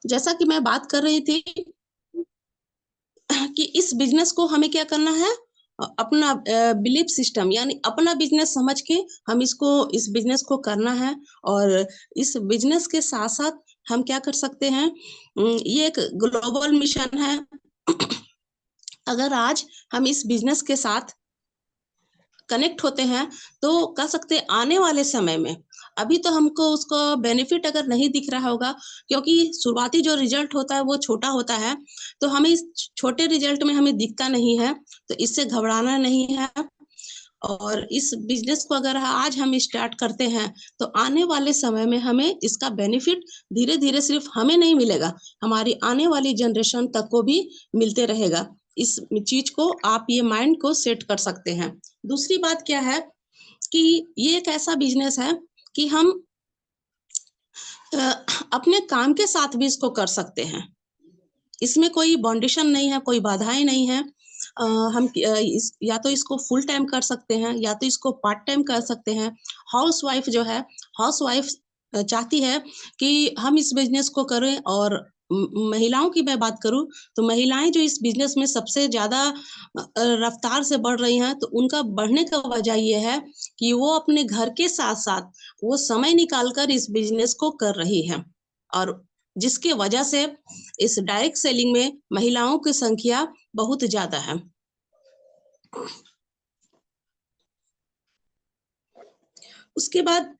जैसा कि मैं बात कर रही थी कि इस बिजनेस को हमें क्या करना है, अपना बिलीफ सिस्टम यानी अपना बिजनेस समझ के हम इस बिजनेस को करना है। और इस बिजनेस के साथ साथ हम क्या कर सकते हैं, ये एक ग्लोबल मिशन है। अगर आज हम इस बिजनेस के साथ कनेक्ट होते हैं तो कह सकते हैं आने वाले समय में, अभी तो हमको उसका बेनिफिट अगर नहीं दिख रहा होगा, क्योंकि शुरुआती जो रिजल्ट होता है वो छोटा होता है, तो हमें इस छोटे रिजल्ट में हमें दिखता नहीं है, तो इससे घबराना नहीं है। और इस बिजनेस को अगर आज हम स्टार्ट करते हैं तो आने वाले समय में हमें इसका बेनिफिट धीरे धीरे सिर्फ हमें नहीं मिलेगा, हमारी आने वाली जनरेशन तक को भी मिलते रहेगा। इस चीज को आप ये माइंड को सेट कर सकते हैं। दूसरी बात क्या है कि ये एक ऐसा बिजनेस है कि हम अपने काम के साथ भी इसको कर सकते हैं। इसमें कोई बाउंडेशन नहीं है, कोई बाधाएं नहीं है। हम या तो इसको फुल टाइम कर सकते हैं या तो इसको पार्ट टाइम कर सकते हैं। हाउसवाइफ जो है, हाउसवाइफ चाहती है कि हम इस बिजनेस को करें। और महिलाओं की मैं बात करूं तो महिलाएं जो इस बिजनेस में सबसे ज्यादा रफ्तार से बढ़ रही हैं, तो उनका बढ़ने का वजह ये है कि वो अपने घर के साथ साथ वो समय निकालकर इस बिजनेस को कर रही है। और जिसके वजह से इस डायरेक्ट सेलिंग में महिलाओं की संख्या बहुत ज्यादा है। उसके बाद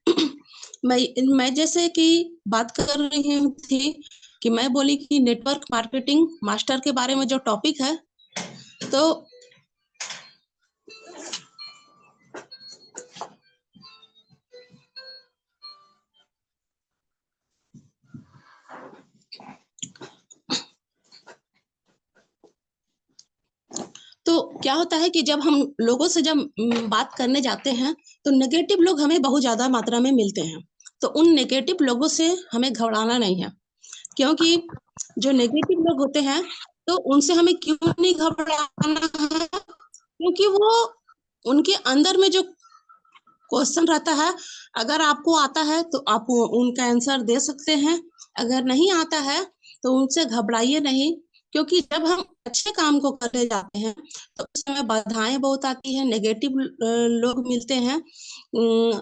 मैं जैसे कि बात कर रही थी कि मैं बोली कि नेटवर्क मार्केटिंग मास्टर के बारे में जो टॉपिक है, तो तो क्या होता है कि जब हम लोगों से जब बात करने जाते हैं तो नेगेटिव लोग हमें बहुत ज्यादा मात्रा में मिलते हैं। तो उन नेगेटिव लोगों से हमें घबराना नहीं है, क्योंकि जो नेगेटिव लोग होते हैं तो उनसे हमें क्यों नहीं घबराना है, क्योंकि वो उनके अंदर में जो क्वेश्चन रहता है, अगर आपको आता है तो आप उनका आंसर दे सकते हैं। अगर नहीं आता है तो उनसे घबराइए नहीं, क्योंकि जब हम अच्छे काम को करने जाते हैं तो उस समय बाधाएं बहुत आती हैं, नेगेटिव लोग मिलते हैं।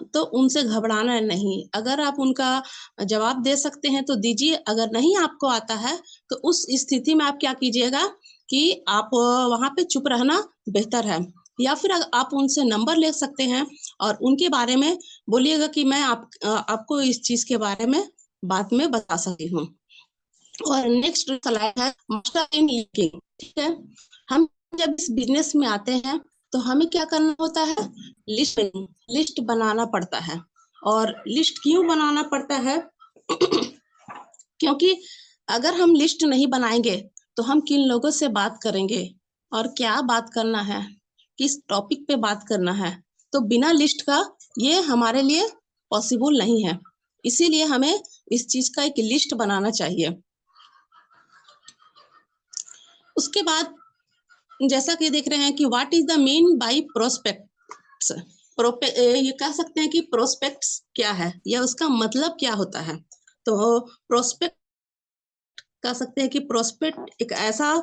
तो उनसे घबराना नहीं। अगर आप उनका जवाब दे सकते हैं तो दीजिए, अगर नहीं आपको आता है तो उस स्थिति में आप क्या कीजिएगा कि आप वहां पे चुप रहना बेहतर है। या फिर आप उनसे नंबर ले सकते हैं और उनके बारे में बोलिएगा कि मैं आपको इस चीज के बारे में बाद में बता सकती हूँ। और नेक्स्ट स्लाइड है मास्टर इन लिंकिंग। ठीक है, हम जब इस बिजनेस में आते हैं तो हमें क्या करना होता है, लिस्ट लिस्ट बनाना पड़ता है। और लिस्ट क्यों बनाना पड़ता है क्योंकि अगर हम लिस्ट नहीं बनाएंगे तो हम किन लोगों से बात करेंगे और क्या बात करना है, किस टॉपिक पे बात करना है, तो बिना लिस्ट का ये हमारे लिए पॉसिबल नहीं है। इसीलिए हमें इस चीज का एक लिस्ट बनाना चाहिए। उसके बाद जैसा कि देख रहे हैं कि what is the mean by prospects. ये कह सकते हैं कि प्रोस्पेक्ट्स क्या है या उसका मतलब क्या होता है। तो प्रोस्पेक्ट कह सकते हैं कि प्रोस्पेक्ट एक ऐसा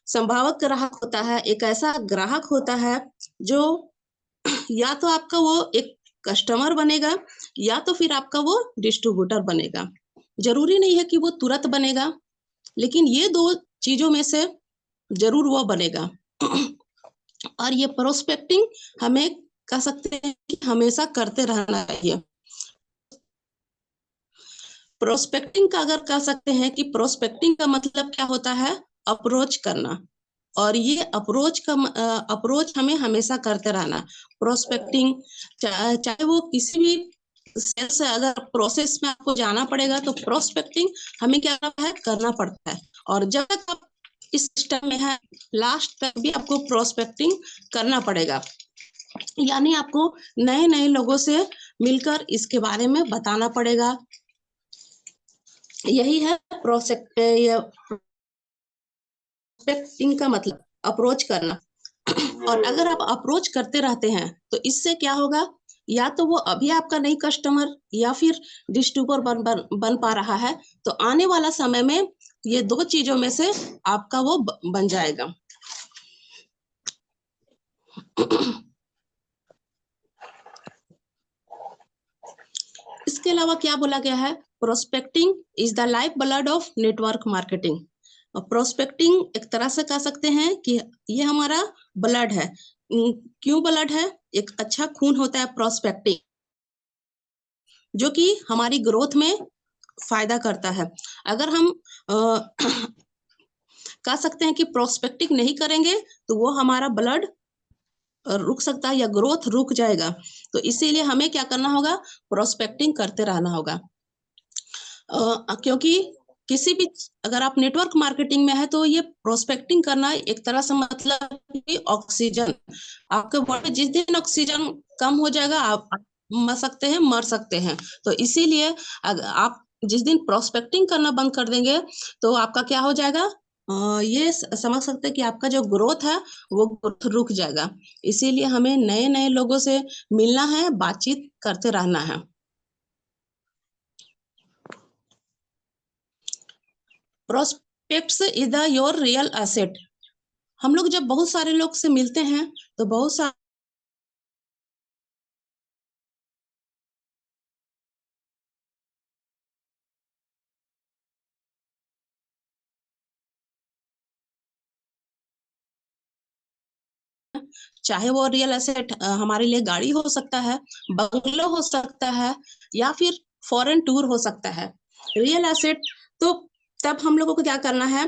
संभावक ग्राहक होता है, एक ऐसा ग्राहक होता है जो या तो आपका वो एक कस्टमर बनेगा या तो फिर आपका वो डिस्ट्रीब्यूटर बनेगा। जरूरी नहीं है कि वो तुरंत बनेगा, लेकिन ये दो चीजों में से जरूर वो बनेगा। और ये प्रोस्पेक्टिंग हमें कह सकते हैं कि हमेशा करते रहना चाहिए। प्रोस्पेक्टिंग का अगर कह सकते हैं कि प्रोस्पेक्टिंग का मतलब क्या होता है, अप्रोच करना। और ये अप्रोच हमें हमेशा करते रहना। प्रोस्पेक्टिंग चाहे वो किसी भी सेल्स से अगर प्रोसेस में आपको जाना पड़ेगा तो प्रोस्पेक्टिंग हमें क्या है, करना पड़ता है। और जब तक आप इस सिस्टम में है लास्ट तक भी आपको प्रोस्पेक्टिंग करना पड़ेगा, यानी आपको नए नए लोगों से मिलकर इसके बारे में बताना पड़ेगा। यही है प्रोस्पेक्टिंग का मतलब, अप्रोच करना। और अगर आप अप्रोच करते रहते हैं तो इससे क्या होगा या तो वो अभी आपका नहीं कस्टमर या फिर डिस्ट्रीब्यूटर बन पा रहा है, तो आने वाला समय में ये 2 चीज़ों में से आपका वो बन जाएगा। इसके अलावा क्या बोला गया है, prospecting is the life blood of network marketing. और प्रोस्पेक्टिंग एक तरह से कह सकते हैं कि ये हमारा ब्लड है। क्यों ब्लड है? एक अच्छा खून होता है प्रोस्पेक्टिंग, जो कि हमारी ग्रोथ में फायदा करता है। अगर हम कह सकते हैं कि प्रोस्पेक्टिंग नहीं करेंगे तो वो हमारा ब्लड रुक सकता है या ग्रोथ रुक जाएगा। तो इसीलिए हमें क्या करना होगा, प्रोस्पेक्टिंग करते रहना होगा। क्योंकि किसी भी, अगर आप नेटवर्क मार्केटिंग में है तो ये प्रोस्पेक्टिंग करना एक तरह से मतलब कि ऑक्सीजन, आपके बॉडी में जिस दिन ऑक्सीजन कम हो जाएगा आप मर सकते हैं। तो इसीलिए आप जिस दिन प्रोस्पेक्टिंग करना बंद कर देंगे तो आपका क्या हो जाएगा, ये समझ सकते हैं कि आपका जो ग्रोथ है वो ग्रोथ रुक जाएगा। इसीलिए हमें नए नए लोगों से मिलना है, बातचीत करते रहना है। Prospects is the your real asset. हम लोग जब बहुत सारे लोग से मिलते हैं तो बहुत सारे चाहे वो रियल एसेट हमारे लिए गाड़ी हो सकता है, बंगलो हो सकता है, या फिर फॉरेन टूर हो सकता है। रियल एसेट, तो तब हम लोगों को क्या करना है,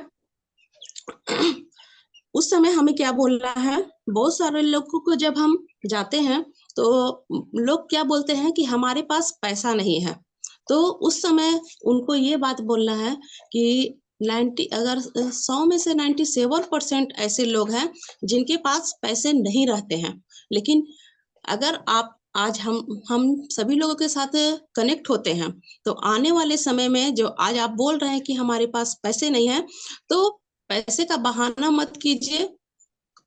उस समय हमें क्या बोलना है, बहुत सारे लोगों को जब हम जाते हैं तो लोग क्या बोलते हैं कि हमारे पास पैसा नहीं है। तो उस समय उनको ये बात बोलना है कि 90, अगर 100 में से 97% ऐसे लोग हैं जिनके पास पैसे नहीं रहते हैं। लेकिन अगर आप आज हम सभी लोगों के साथ कनेक्ट होते हैं तो आने वाले समय में जो आज आप बोल रहे हैं कि हमारे पास पैसे नहीं है, तो पैसे का बहाना मत कीजिए।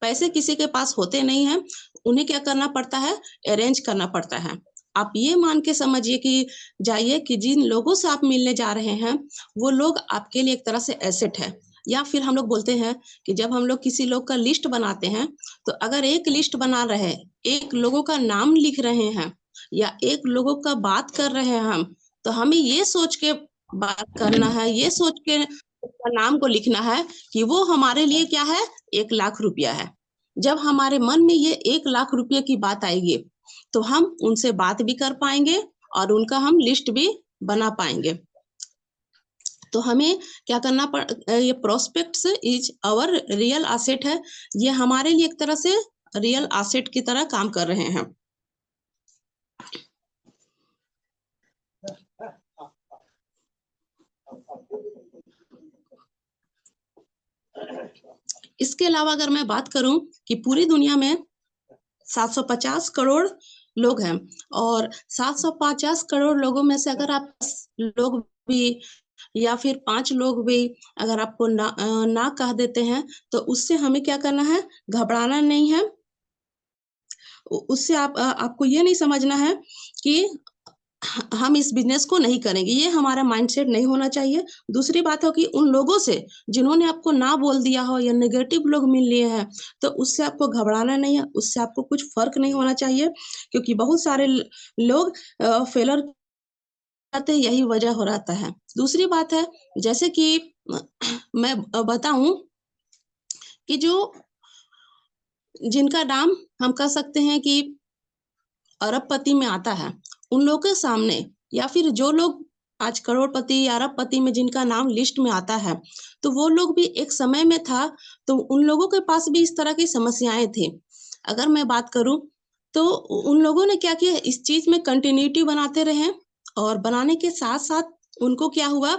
पैसे किसी के पास होते नहीं हैं, उन्हें क्या करना पड़ता है, अरेंज करना पड़ता है। आप ये मान के समझिए कि जाइए कि जिन लोगों से आप मिलने जा रहे हैं, वो लोग आपके लिए एक तरह से एसेट है। या फिर हम लोग बोलते हैं कि जब हम लोग किसी लोग का लिस्ट बनाते हैं, तो अगर एक लिस्ट बना रहे हैं, एक लोगों का नाम लिख रहे हैं या एक लोगों का बात कर रहे हैं हम, तो हमें ये सोच के बात करना है, ये सोच के उसका नाम को लिखना है कि वो हमारे लिए क्या है, 1 लाख रुपया है। जब हमारे मन में ये 1 लाख रुपए की बात आएगी, तो हम उनसे बात भी कर पाएँगे और उनका हम लिस्ट भी बना पाएँगे। तो हमें क्या करना ये prospects is our real asset है। ये हमारे लिए एक तरह से रियल एसेट की तरह काम कर रहे हैं। इसके अलावा अगर मैं बात करूँ कि पूरी दुनिया में 750 करोड़ लोग हैं और 750 करोड़ लोगों में से अगर आप 10 लोग भी या फिर 5 लोग भी अगर आपको ना कह देते हैं, तो उससे हमें क्या करना है, घबराना नहीं है। उससे आपको ये नहीं समझना है कि हम इस बिज़नेस को नहीं करेंगे, ये हमारा माइंडसेट नहीं होना चाहिए। दूसरी बात हो कि उन लोगों से जिन्होंने आपको ना बोल दिया हो या नेगेटिव लोग मिल लिए हैं, तो उससे आपको घबराना नहीं है, उससे आपको कुछ फ़र्क नहीं होना चाहिए, क्योंकि बहुत सारे लोग फेलियर करते हैं, यही वजह हो रहता है। दूसरी बात है, जैसे कि मैं बताऊँ कि जो जिनका नाम हम कह सकते हैं कि अरबपति में आता है, उन लोगों के सामने या फिर जो लोग आज करोड़पति या अरबपति में जिनका नाम लिस्ट में आता है, तो वो लोग भी एक समय में था, तो उन लोगों के पास भी इस तरह की समस्याएँ थी। अगर मैं बात करूँ, तो उन लोगों ने क्या किया, इस चीज़ में कंटिन्यूटी बनाते रहे और बनाने के साथ-साथ उनको क्या हुआ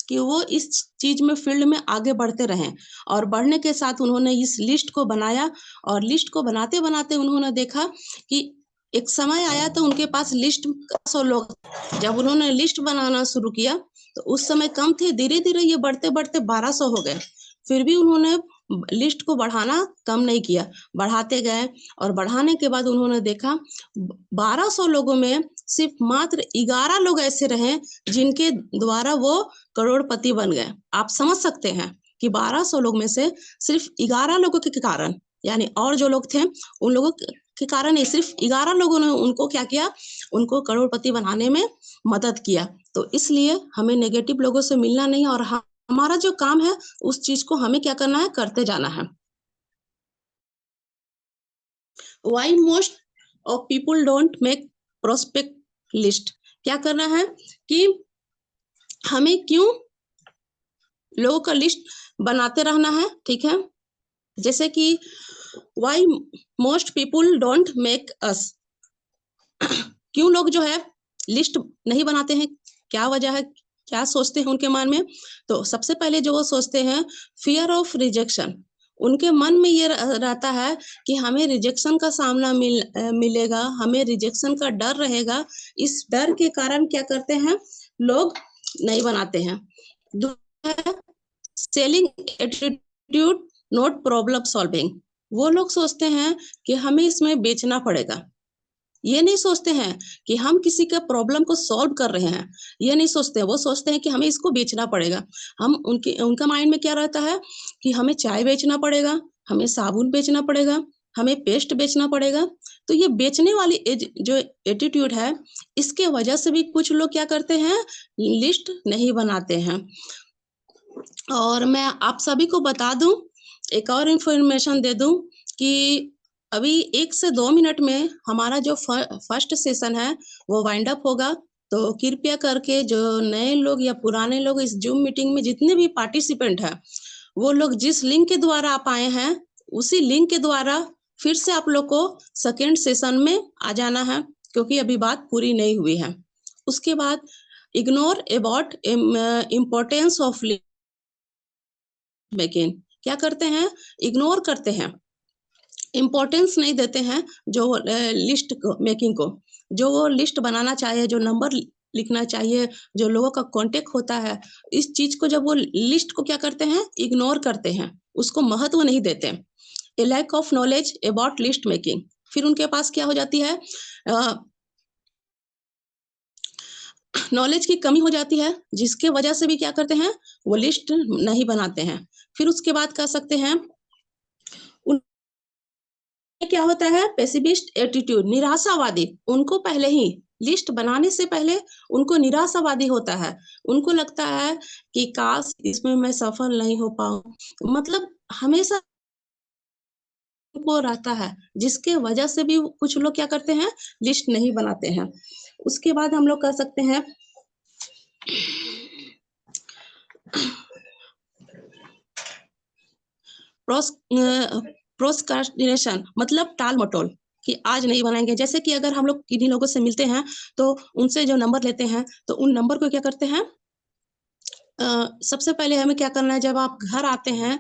कि वो इस चीज़ में फ़ील्ड में आगे बढ़ते रहें और बढ़ने के साथ उन्होंने इस लिस्ट को बनाया और लिस्ट को बनाते-बनाते उन्होंने देखा कि एक समय आया तो उनके पास लिस्ट 100 लोग, जब उन्होंने लिस्ट बनाना शुरू किया, तो उस समय कम थे, धीरे-धीरे ये बढ़ते-बढ़ते 1200 हो गए। फिर भी उन्होंने लिस्ट को बढ़ाना कम नहीं किया, बढ़ाते गए और बढ़ाने के बाद उन्होंने देखा 1200 लोगों में सिर्फ मात्र 11 लोग ऐसे रहे जिनके द्वारा वो करोड़पति बन गए। आप समझ सकते हैं कि 1200 लोग में से सिर्फ 11 लोगों के कारण, यानी और जो लोग थे उन लोगों के कारण ही सिर्फ 11 लोगों ने उनको क्या किया, उनको करोड़पति बनाने में मदद किया। तो इसलिए हमें नेगेटिव लोगों से मिलना नहीं और हमारा जो काम है उस चीज को हमें क्या करना है, करते जाना है। Why most of people don't make prospect list? क्या करना है कि हमें क्यों लोगों का लिस्ट बनाते रहना है, ठीक है। जैसे कि why most people don't make us, क्यों लोग जो है लिस्ट नहीं बनाते हैं, क्या वजह है, क्या सोचते हैं उनके मन में। तो सबसे पहले जो वो सोचते हैं, फियर ऑफ रिजेक्शन। उनके मन में ये रहता है कि हमें रिजेक्शन का सामना मिलेगा, हमें रिजेक्शन का डर रहेगा। इस डर के कारण क्या करते हैं, लोग नहीं बनाते हैं। Selling attitude not problem solving. वो लोग सोचते हैं कि हमें इसमें बेचना पड़ेगा, ये नहीं सोचते हैं कि हम किसी का प्रॉब्लम को सॉल्व कर रहे हैं, ये नहीं सोचते हैं। वो सोचते हैं कि हमें इसको बेचना पड़ेगा। उनका माइंड में क्या रहता है कि हमें चाय बेचना पड़ेगा, हमें साबुन बेचना पड़ेगा, हमें पेस्ट बेचना पड़ेगा। तो ये बेचने वाली जो एटीट्यूड है, इसके वजह से भी कुछ लोग क्या करते हैं, लिस्ट नहीं बनाते हैं। और मैं आप सभी को बता दूं, एक और इन्फॉर्मेशन दे दूं कि अभी 1 से 2 मिनट में हमारा जो फर्स्ट सेशन है वो वाइंड अप होगा। तो कृपया करके जो नए लोग या पुराने लोग इस जूम मीटिंग में जितने भी पार्टिसिपेंट हैं, वो लोग जिस लिंक के द्वारा आप आए हैं उसी लिंक के द्वारा फिर से आप लोग को सेकेंड सेशन में आ जाना है, क्योंकि अभी बात पूरी नहीं हुई है। उसके बाद ignore about importance of making. क्या करते हैं, इग्नोर करते हैं, इम्पोर्टेंस नहीं देते हैं जो लिस्ट मेकिंग को। जो वो लिस्ट बनाना चाहिए, जो नंबर लिखना चाहिए, जो लोगों का कांटेक्ट होता है, इस चीज को जब वो लिस्ट को क्या करते हैं, इग्नोर करते हैं, उसको महत्व नहीं देते। A lack of knowledge about list making. फिर उनके पास क्या हो जाती है, नॉलेज की कमी हो जाती है, जिसके वजह से भी क्या करते हैं, वो लिस्ट नहीं बनाते हैं। फिर उसके बाद कह सकते हैं क्या होता है, पेसिमिस्ट एटीट्यूड, निराशावादी। उनको पहले ही लिस्ट बनाने से पहले उनको निराशावादी होता है। उनको लगता है कि काश इसमें मैं सफल नहीं हो पाऊं, मतलब हमेशा को रहता है, जिसके वजह से भी कुछ लोग क्या करते हैं, लिस्ट नहीं बनाते हैं। उसके बाद हम लोग कह सकते हैं प्रोस्क्रास्टिनेशन, मतलब टाल मटोल, कि आज नहीं बनाएंगे। जैसे कि अगर हम लोग किन्हीं लोगों से मिलते हैं तो उनसे जो नंबर लेते हैं, तो उन नंबर को क्या करते हैं, सबसे पहले हमें क्या करना है, जब आप घर आते हैं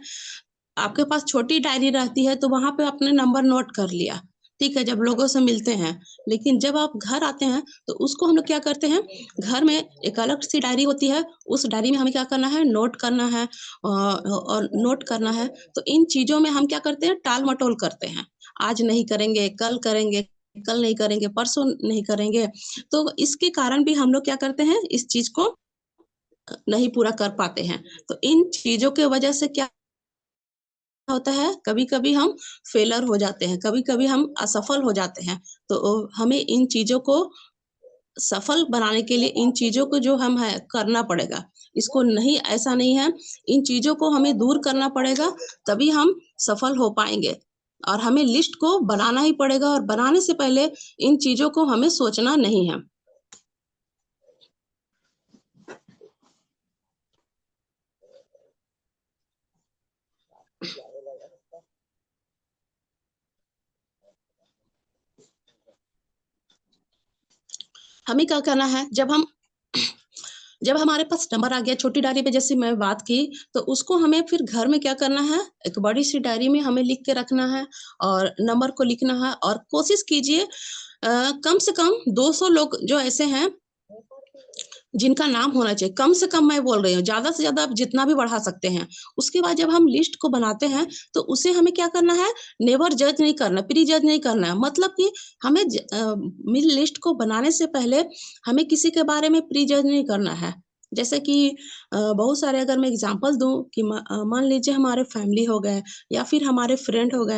आपके पास छोटी डायरी रहती है, तो वहां पे आपने नंबर नोट कर लिया, ठीक है, जब लोगों से मिलते हैं। लेकिन जब आप घर आते हैं तो उसको हम लोग क्या करते हैं, घर में एक अलग सी डायरी होती है, उस डायरी में हमें क्या करना है, नोट करना है। और नोट करना है, तो इन चीजों में हम क्या करते हैं, टाल मटोल करते हैं। आज नहीं करेंगे, कल करेंगे, कल नहीं करेंगे, परसों नहीं करेंगे। तो इसके कारण भी हम लोग क्या करते हैं, इस चीज को नहीं पूरा कर पाते हैं। तो इन चीजों के वजह से क्या होता है, कभी-कभी हम फेलर हो जाते हैं, कभी-कभी हम असफल हो जाते हैं। तो हमें इन चीज़ों को सफल बनाने के लिए इन चीज़ों को जो हम है करना पड़ेगा। इसको नहीं, ऐसा नहीं है, इन चीज़ों को हमें दूर करना पड़ेगा, तभी हम सफल हो पाएँगे। और हमें लिस्ट को बनाना ही पड़ेगा और बनाने से पहले इन चीज़ों को हमें सोचना नहीं है। हमें क्या करना है, जब हमारे पास नंबर आ गया छोटी डायरी पे, जैसे मैं बात की, तो उसको हमें फिर घर में क्या करना है, एक बड़ी सी डायरी में हमें लिख के रखना है और नंबर को लिखना है। और कोशिश कीजिए कम से कम 200 लोग जो ऐसे हैं जिनका नाम होना चाहिए, कम से कम मैं बोल रही हूँ, ज़्यादा से ज़्यादा आप जितना भी बढ़ा सकते हैं। उसके बाद जब हम लिस्ट को बनाते हैं, तो उसे हमें क्या करना है, नेवर जज नहीं करना, प्री जज नहीं करना है। मतलब कि हमें मिल लिस्ट को बनाने से पहले हमें किसी के बारे में प्री जज नहीं करना है। जैसे कि बहुत सारे अगर मैं एग्ज़ाम्पल दूँ कि मान लीजिए हमारे फैमिली हो गए या फिर हमारे फ्रेंड हो गए।